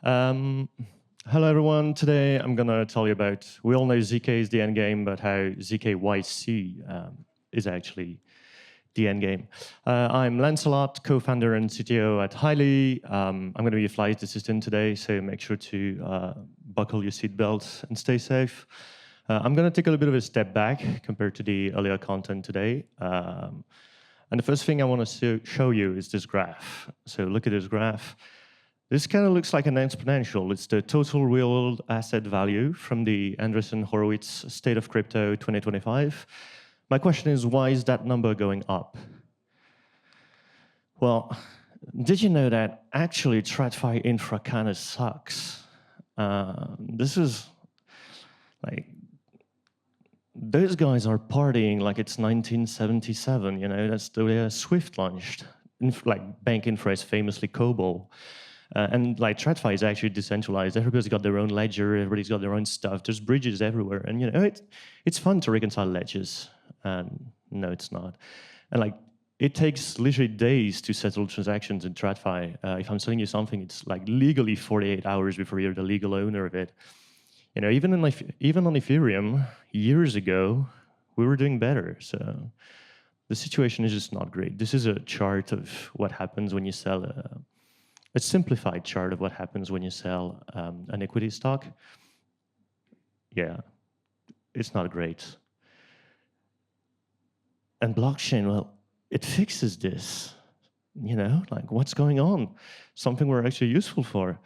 Um, Hello everyone. Today I'm gonna tell you about. We all know ZK is the end game, but how ZKYC is actually the end game. I'm Lancelot, co-founder and CTO at Hyli. I'm going to be a flight assistant today, so make sure to buckle your seatbelts and stay safe. I'm going to take a little bit of a step back compared to the earlier content today. And the first thing I want to show you is this graph. So look at this graph. This kind of looks like an exponential. It's the total real asset value from the Andreessen Horowitz State of Crypto 2025. My question is, why is that number going up? Well, did you know that actually TradFi infra kind of sucks? This is like, those guys are partying like it's 1977, you know, that's the way Swift launched. Like bank infra is famously COBOL. And like TradFi is actually decentralized. Everybody's got their own ledger. Everybody's got their own stuff. There's bridges everywhere, and you know it's fun to reconcile ledgers. And no, it's not. And like it takes literally days to settle transactions in TradFi. If I'm selling you something, it's like legally 48 hours before you're the legal owner of it. You know, even on Ethereum years ago, we were doing better. So the situation is just not great. This is a chart of what happens when you sell a simplified chart of what happens when you sell an equity stock. Yeah, it's not great. And blockchain, well, it fixes this. You know, like what's going on? Something we're actually useful for.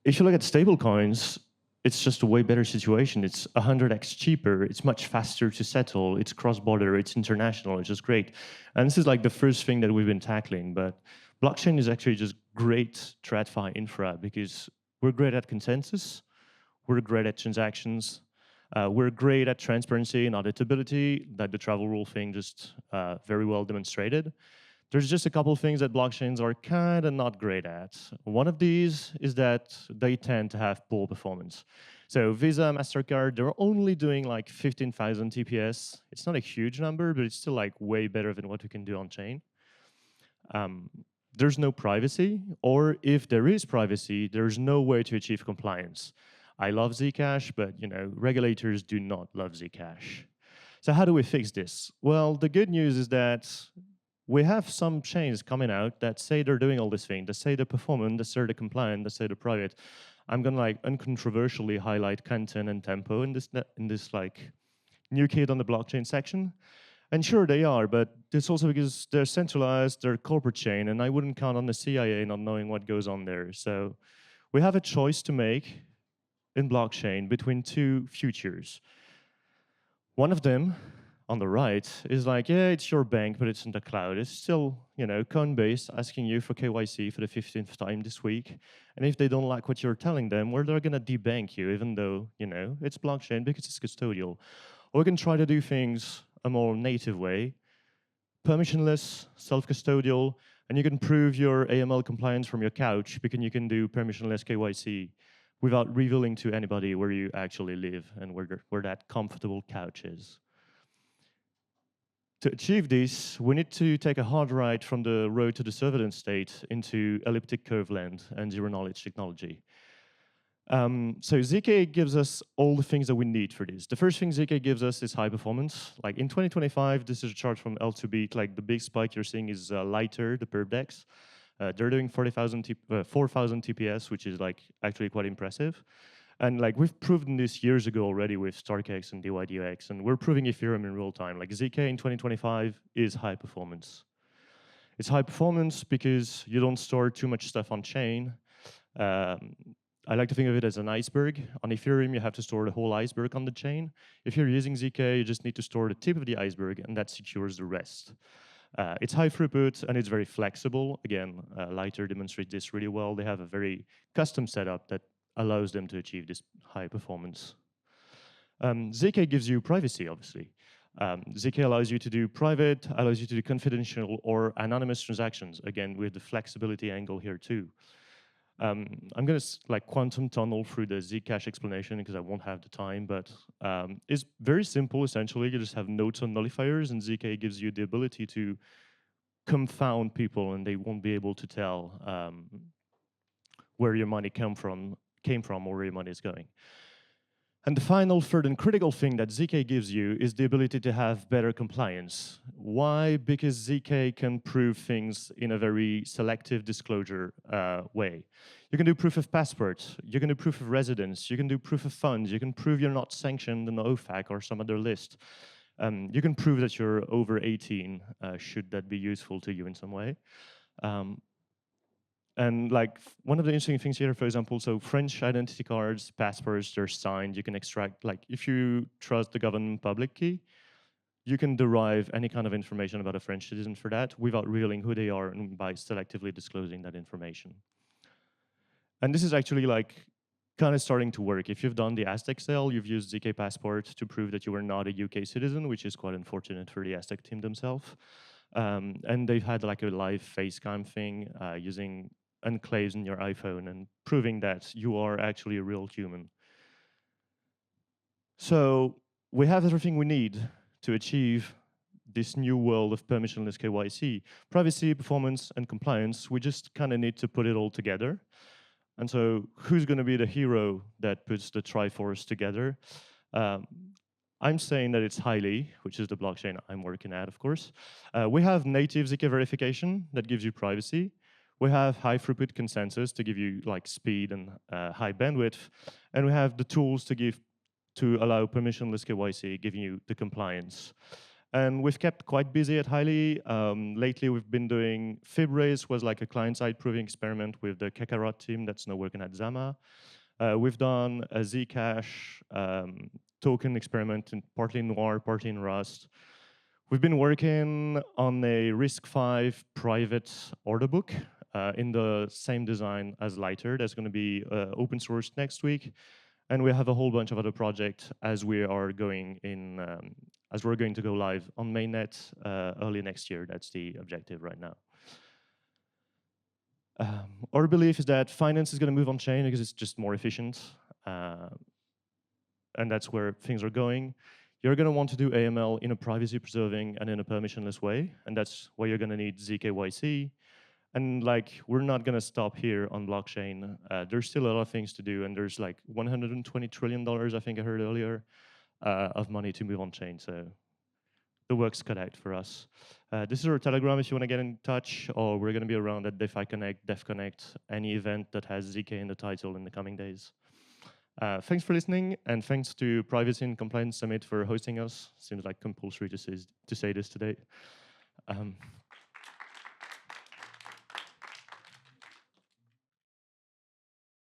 If you look at stablecoins, it's just a way better situation. It's 100x cheaper. It's much faster to settle. It's cross-border. It's international. It's just great. And this is like the first thing that we've been tackling. But blockchain is actually just great TradFi infra because we're great at consensus. We're great at transactions. We're great at transparency and auditability, that the travel rule thing just very well demonstrated. There's just a couple of things that blockchains are kind of not great at. One of these is that they tend to have poor performance. So Visa, MasterCard, they're only doing like 15,000 TPS. It's not a huge number, but it's still like way better than what we can do on chain. There's no privacy, or if there is privacy, there's no way to achieve compliance. I love Zcash, but you know, regulators do not love Zcash. So how do we fix this? Well, the good news is that we have some chains coming out that say they're doing all this thing. They say they're performant, they say they're compliant, they say they're private. I'm gonna like uncontroversially highlight Canton and Tempo in this like new kid on the blockchain section. And sure, they are, but it's also because they're centralized, they're corporate chain, and I wouldn't count on the CIA not knowing what goes on there. So we have a choice to make in blockchain between two futures. One of them, on the right, is like, yeah, it's your bank, but it's in the cloud. It's still, you know, Coinbase asking you for KYC for the 15th time this week. And if they don't like what you're telling them, well, they're going to debank you, even though, you know, it's blockchain because it's custodial. Or we can try to do things a more native way, permissionless, self-custodial, and you can prove your AML compliance from your couch because you can do permissionless KYC without revealing to anybody where you actually live and where that comfortable couch is. To achieve this, we need to take a hard right from the road to the surveillance state into elliptic curve land and zero-knowledge technology. So ZK gives us all the things that we need for this. The first thing ZK gives us is high performance. Like in 2025, this is a chart from L2Beat. Like the big spike you're seeing is lighter, the perpdex. They're doing 4,000 TPS, which is like actually quite impressive. And like we've proven this years ago already with StarkX and DYDX, and we're proving Ethereum in real time. Like ZK in 2025 is high performance. It's high performance because you don't store too much stuff on chain. I like to think of it as an iceberg. On Ethereum, you have to store the whole iceberg on the chain. If you're using ZK, you just need to store the tip of the iceberg, and that secures the rest. It's high throughput, and it's very flexible. Again, Lighter demonstrates this really well. They have a very custom setup that allows them to achieve this high performance. ZK gives you privacy, obviously. ZK allows you to do private, allows you to do confidential or anonymous transactions, again, with the flexibility angle here too. I'm going to like quantum tunnel through the Zcash explanation because I won't have the time, but it's very simple, essentially. You just have nodes on nullifiers, and ZK gives you the ability to confound people, and they won't be able to tell where your money came from or where your money is going. And the final, third, and critical thing that ZK gives you is the ability to have better compliance. Why? Because ZK can prove things in a very selective disclosure way. You can do proof of passport, you can do proof of residence, you can do proof of funds, you can prove you're not sanctioned in OFAC or some other list. You can prove that you're over 18, should that be useful to you in some way. And like one of the interesting things here, for example, so French identity cards, passports, they're signed. You can extract, like if you trust the government public key, you can derive any kind of information about a French citizen for that without revealing who they are and by selectively disclosing that information. And this is actually like kind of starting to work. If you've done the Aztec sale, you've used ZK Passport to prove that you were not a UK citizen, which is quite unfortunate for the Aztec team themselves. And they've had like a live face cam thing using enclaves in your iPhone and proving that you are actually a real human. So we have everything we need to achieve this new world of permissionless KYC. Privacy, performance, and compliance, we just kind of need to put it all together. And so who's going to be the hero that puts the Triforce together? I'm saying that it's Hyli, which is the blockchain I'm working at, of course. We have native ZK verification that gives you privacy. We have high throughput consensus to give you like speed and high bandwidth. And we have the tools to allow permissionless KYC, giving you the compliance. And we've kept quite busy at Hyli. Lately, we've been doing FibRace, was like a client-side proving experiment with the Kakarot team that's now working at Zama. We've done a Zcash token experiment, in partly in Noir, partly in Rust. We've been working on a RISC-V private order book in the same design as Lighter. That's going to be open source next week. And we have a whole bunch of other projects as we are going in, as we're going to go live on mainnet early next year. That's the objective right now. Our belief is that finance is going to move on chain because it's just more efficient. And that's where things are going. You're going to want to do AML in a privacy-preserving and in a permissionless way, and that's why you're going to need ZKYC. And like, we're not going to stop here on blockchain. There's still a lot of things to do, and there's like $120 trillion, I think I heard earlier, of money to move on chain. So the work's cut out for us. This is our Telegram if you want to get in touch, or we're going to be around at DeFi Connect, Def Connect, any event that has ZK in the title in the coming days. Thanks for listening, and thanks to Privacy and Compliance Summit for hosting us. Seems like compulsory to say this today.